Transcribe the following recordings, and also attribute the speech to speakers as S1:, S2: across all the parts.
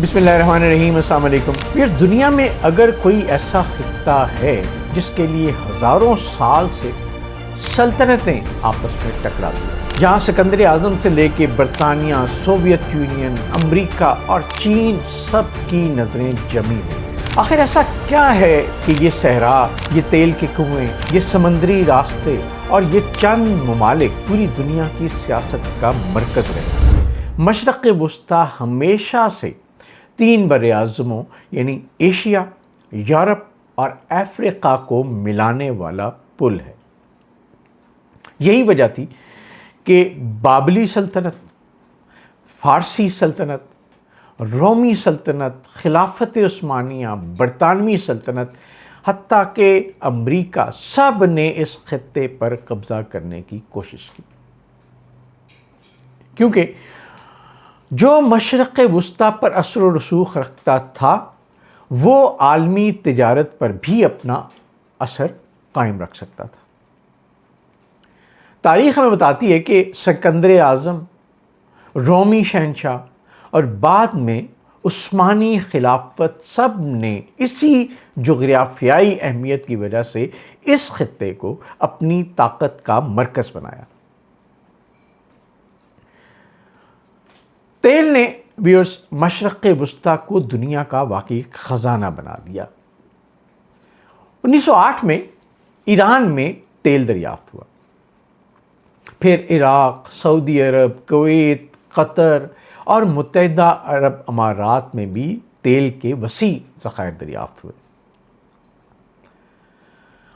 S1: بسم اللہ الرحمن الرحیم، السلام علیکم۔ یہ دنیا میں اگر کوئی ایسا خطہ ہے جس کے لیے ہزاروں سال سے سلطنتیں آپس میں ٹکراتی ہیں، جہاں سکندر اعظم سے لے کے برطانیہ، سوویت یونین، امریکہ اور چین سب کی نظریں جمی ہوئی، آخر ایسا کیا ہے کہ یہ صحرا، یہ تیل کے کنویں، یہ سمندری راستے اور یہ چند ممالک پوری دنیا کی سیاست کا مرکز رہے؟ مشرق وسطیٰ ہمیشہ سے تین براعظموں یعنی ایشیا، یورپ اور افریقہ کو ملانے والا پل ہے۔ یہی وجہ تھی کہ بابلی سلطنت، فارسی سلطنت، رومی سلطنت، خلافت عثمانیہ، برطانوی سلطنت، حتیٰ کہ امریکہ سب نے اس خطے پر قبضہ کرنے کی کوشش کی، کیونکہ جو مشرق وسطیٰ پر اثر و رسوخ رکھتا تھا وہ عالمی تجارت پر بھی اپنا اثر قائم رکھ سکتا تھا۔ تاریخ ہمیں بتاتی ہے کہ سکندر اعظم، رومی شہنشاہ اور بعد میں عثمانی خلافت سب نے اسی جغرافیائی اہمیت کی وجہ سے اس خطے کو اپنی طاقت کا مرکز بنایا۔ تیل نے مشرق وسطیٰ کو دنیا کا واقعی خزانہ بنا دیا۔ 1908 میں ایران میں تیل دریافت ہوا، پھر عراق، سعودی عرب، کویت، قطر اور متحدہ عرب امارات میں بھی تیل کے وسیع ذخائر دریافت ہوئے۔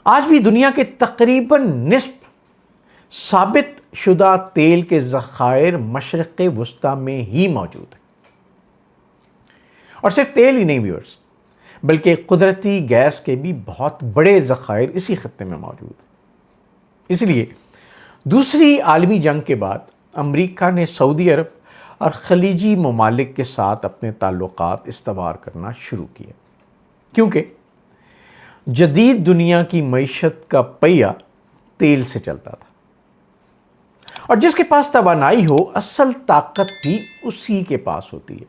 S1: آج بھی دنیا کے تقریباً نصف ثابت شدہ تیل کے ذخائر مشرق وسطیٰ میں ہی موجود ہیں۔ اور صرف تیل ہی نہیں ویورز، بلکہ قدرتی گیس کے بھی بہت بڑے ذخائر اسی خطے میں موجود ہیں۔ اس لیے دوسری عالمی جنگ کے بعد امریکہ نے سعودی عرب اور خلیجی ممالک کے ساتھ اپنے تعلقات استوار کرنا شروع کیے، کیونکہ جدید دنیا کی معیشت کا پہیہ تیل سے چلتا تھا، اور جس کے پاس توانائی ہو اصل طاقت بھی اسی کے پاس ہوتی ہے۔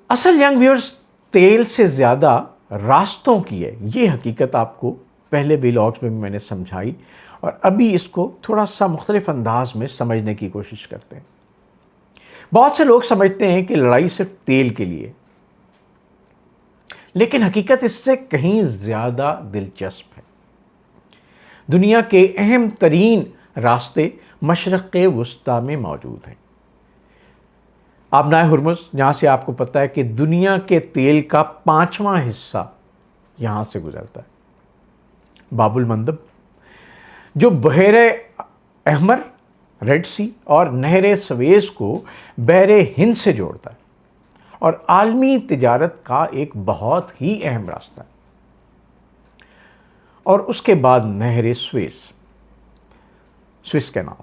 S1: اصل جنگ ویورز تیل سے زیادہ راستوں کی ہے، یہ حقیقت آپ کو پہلے ویلاگز میں بھی میں نے سمجھائی، اور ابھی اس کو تھوڑا سا مختلف انداز میں سمجھنے کی کوشش کرتے ہیں۔ بہت سے لوگ سمجھتے ہیں کہ لڑائی صرف تیل کے لیے، لیکن حقیقت اس سے کہیں زیادہ دلچسپ ہے۔ دنیا کے اہم ترین راستے مشرق وسطیٰ میں موجود ہیں۔ آبنائے ہرمز، جہاں سے آپ کو پتہ ہے کہ دنیا کے تیل کا 5واں حصہ یہاں سے گزرتا ہے۔ باب المندب، جو بحیر احمر، ریڈ سی اور نہر سویز کو بحر ہند سے جوڑتا ہے اور عالمی تجارت کا ایک بہت ہی اہم راستہ ہے۔ اور اس کے بعد نہر سوئس کینال،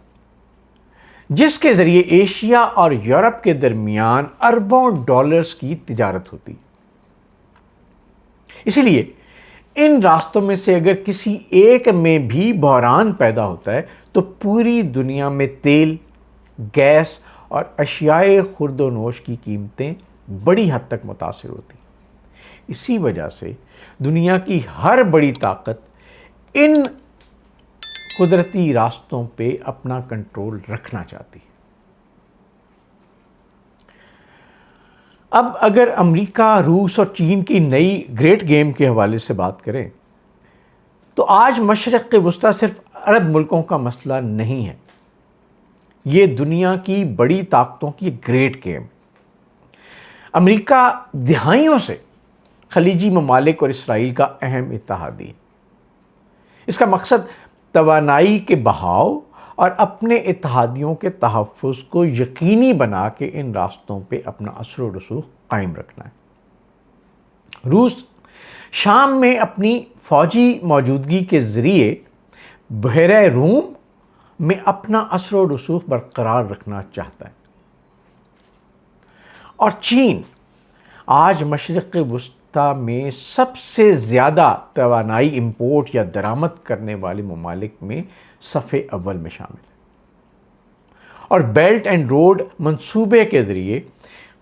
S1: جس کے ذریعے ایشیا اور یورپ کے درمیان اربوں ڈالرز کی تجارت ہوتی۔ اسی لیے ان راستوں میں سے اگر کسی ایک میں بھی بحران پیدا ہوتا ہے تو پوری دنیا میں تیل، گیس اور اشیاء خورد و نوش کی قیمتیں بڑی حد تک متاثر ہوتی۔ اسی وجہ سے دنیا کی ہر بڑی طاقت ان قدرتی راستوں پہ اپنا کنٹرول رکھنا چاہتی ہے۔ اب اگر امریکہ، روس اور چین کی نئی گریٹ گیم کے حوالے سے بات کریں تو آج مشرق وسطیٰ صرف عرب ملکوں کا مسئلہ نہیں ہے، یہ دنیا کی بڑی طاقتوں کی گریٹ گیم۔ امریکہ دہائیوں سے خلیجی ممالک اور اسرائیل کا اہم اتحادی ہے۔ اس کا مقصد توانائی کے بہاؤ اور اپنے اتحادیوں کے تحفظ کو یقینی بنا کے ان راستوں پہ اپنا اثر و رسوخ قائم رکھنا ہے۔ روس شام میں اپنی فوجی موجودگی کے ذریعے بحیرہ روم میں اپنا اثر و رسوخ برقرار رکھنا چاہتا ہے، اور چین آج مشرق وسطیٰ میں سب سے زیادہ توانائی امپورٹ یا درآمد کرنے والے ممالک میں صف اول میں شامل ہے، اور بیلٹ اینڈ روڈ منصوبے کے ذریعے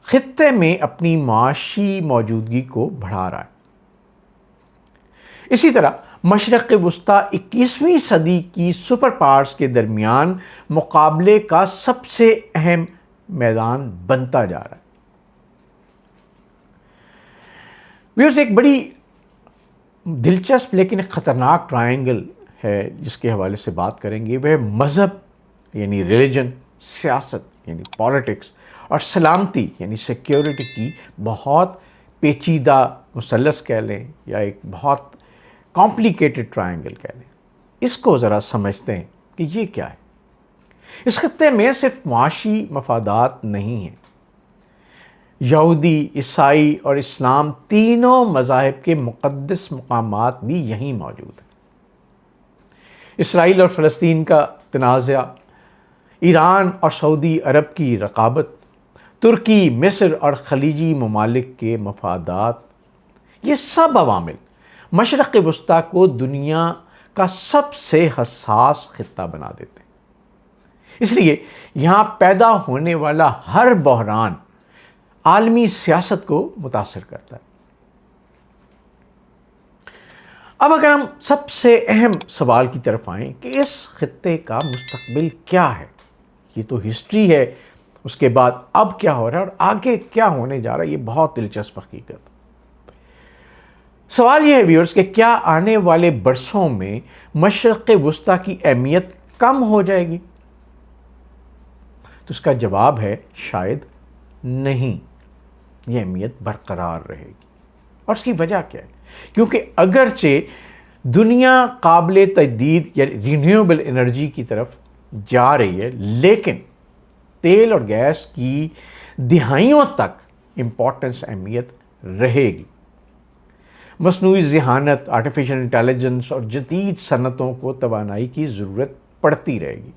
S1: خطے میں اپنی معاشی موجودگی کو بڑھا رہا ہے۔ اسی طرح مشرق وسطیٰ 21ویں صدی کی سپر پاورز کے درمیان مقابلے کا سب سے اہم میدان بنتا جا رہا ہے۔ ویورز، ایک بڑی دلچسپ لیکن خطرناک ٹرائنگل ہے جس کے حوالے سے بات کریں گے، وہ ہے مذہب یعنی ریلیجن، سیاست یعنی پالیٹکس، اور سلامتی یعنی سیکیورٹی کی بہت پیچیدہ مثلث کہہ لیں یا ایک بہت کمپلیکیٹڈ ٹرائنگل کہہ لیں۔ اس کو ذرا سمجھتے ہیں کہ یہ کیا ہے۔ اس خطے میں صرف معاشی مفادات نہیں ہیں، یہودی، عیسائی اور اسلام تینوں مذاہب کے مقدس مقامات بھی یہیں موجود ہیں۔ اسرائیل اور فلسطین کا تنازع، ایران اور سعودی عرب کی رقابت، ترکی، مصر اور خلیجی ممالک کے مفادات، یہ سب عوامل مشرق وسطیٰ کو دنیا کا سب سے حساس خطہ بنا دیتے ہیں۔ اس لیے یہاں پیدا ہونے والا ہر بحران عالمی سیاست کو متاثر کرتا ہے۔ اب اگر ہم سب سے اہم سوال کی طرف آئیں کہ اس خطے کا مستقبل کیا ہے، یہ تو ہسٹری ہے، اس کے بعد اب کیا ہو رہا ہے اور آگے کیا ہونے جا رہا ہے، یہ بہت دلچسپ حقیقت۔ سوال یہ ہے ویورز کہ کیا آنے والے برسوں میں مشرق وسطیٰ کی اہمیت کم ہو جائے گی؟ تو اس کا جواب ہے شاید نہیں، یہ اہمیت برقرار رہے گی۔ اور اس کی وجہ کیا ہے؟ کیونکہ اگرچہ دنیا قابل تجدید یا رینیویبل انرجی کی طرف جا رہی ہے، لیکن تیل اور گیس کی دہائیوں تک امپورٹنس، اہمیت رہے گی۔ مصنوعی ذہانت، آرٹیفیشل انٹیلیجنس اور جدید صنعتوں کو توانائی کی ضرورت پڑتی رہے گی۔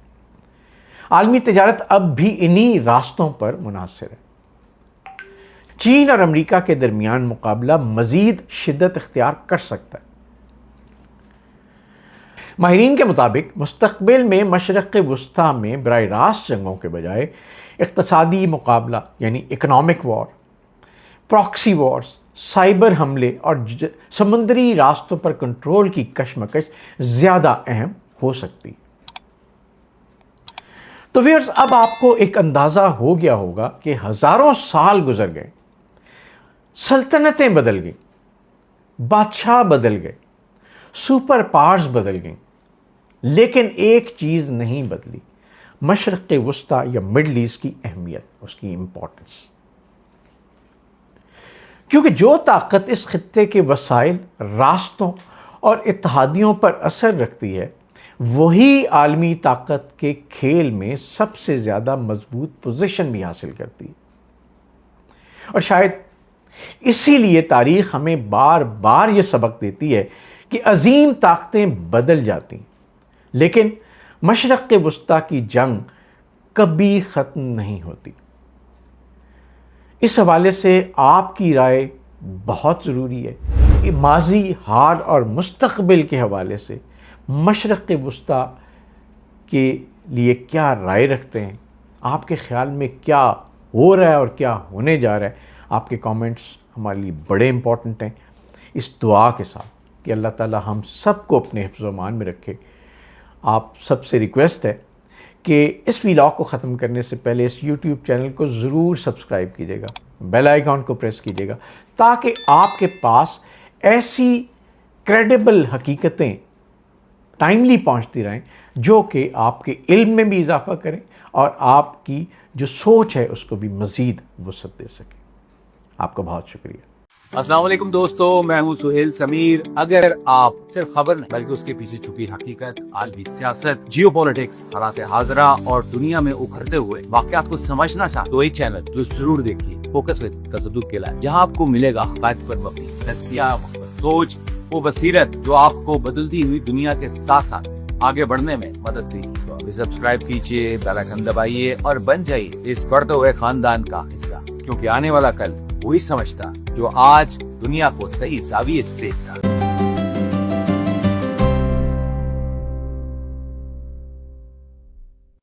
S1: عالمی تجارت اب بھی انہی راستوں پر منحصر ہے۔ چین اور امریکہ کے درمیان مقابلہ مزید شدت اختیار کر سکتا ہے۔ ماہرین کے مطابق مستقبل میں مشرق وسطیٰ میں براہ راست جنگوں کے بجائے اقتصادی مقابلہ یعنی اکنامک وار، پراکسی وارز، سائبر حملے اور سمندری راستوں پر کنٹرول کی کشمکش زیادہ اہم ہو سکتی۔ تو ویورز، اب آپ کو ایک اندازہ ہو گیا ہوگا کہ ہزاروں سال گزر گئے، سلطنتیں بدل گئیں، بادشاہ بدل گئے، سپر پاورز بدل گئیں، لیکن ایک چیز نہیں بدلی: مشرق وسطیٰ یا مڈل ایسٹ کی اہمیت، اس کی امپورٹنس۔ کیونکہ جو طاقت اس خطے کے وسائل، راستوں اور اتحادیوں پر اثر رکھتی ہے، وہی عالمی طاقت کے کھیل میں سب سے زیادہ مضبوط پوزیشن بھی حاصل کرتی ہے۔ اور شاید اسی لیے تاریخ ہمیں بار بار یہ سبق دیتی ہے کہ عظیم طاقتیں بدل جاتی ہیں، لیکن مشرق وسطیٰ کی جنگ کبھی ختم نہیں ہوتی۔ اس حوالے سے آپ کی رائے بہت ضروری ہے کہ ماضی، حال اور مستقبل کے حوالے سے مشرق وسطیٰ کے لیے کیا رائے رکھتے ہیں، آپ کے خیال میں کیا ہو رہا ہے اور کیا ہونے جا رہا ہے۔ آپ کے کامنٹس ہمارے لیے بڑے امپورٹنٹ ہیں، اس دعا کے ساتھ کہ اللہ تعالی ہم سب کو اپنے حفظ و امان میں رکھے۔ آپ سب سے ریکویسٹ ہے کہ اس ویلاگ کو ختم کرنے سے پہلے اس یوٹیوب چینل کو ضرور سبسکرائب کیجیے گا، بیل آئیکن کو پریس کیجیے گا، تاکہ آپ کے پاس ایسی کریڈیبل حقیقتیں ٹائملی پہنچتی رہیں جو کہ آپ کے علم میں بھی اضافہ کریں اور آپ کی جو سوچ ہے اس کو بھی مزید وسعت دے سکیں۔ آپ کا بہت شکریہ۔
S2: السلام علیکم دوستو، میں ہوں سہیل سمیر۔ اگر آپ صرف خبر نہیں بلکہ اس کے پیچھے چھپی حقیقت، عالمی سیاست، جیو پولیٹکس، حالات حاضرہ اور دنیا میں ابھرتے ہوئے واقعات کو سمجھنا چاہتے تو یہ چینل جو ضرور دیکھیے، فوکس وتھ تصدق کے لائن، جہاں آپ کو ملے گا حقائق پر مبنی تجزیہ، مثبت سوچ، وہ بصیرت جو آپ کو بدلتی ہوئی دنیا کے ساتھ ساتھ آگے بڑھنے میں مدد دے گی۔ تو ابھی سبسکرائب کیجیے، بیل آئیکن دبائیے اور بن جائیے اس بڑھتے ہوئے خاندان کا حصہ، کیونکہ آنے والا کل وہی سمجھتا جو آج دنیا کو صحیح زاویے سے دیکھتا۔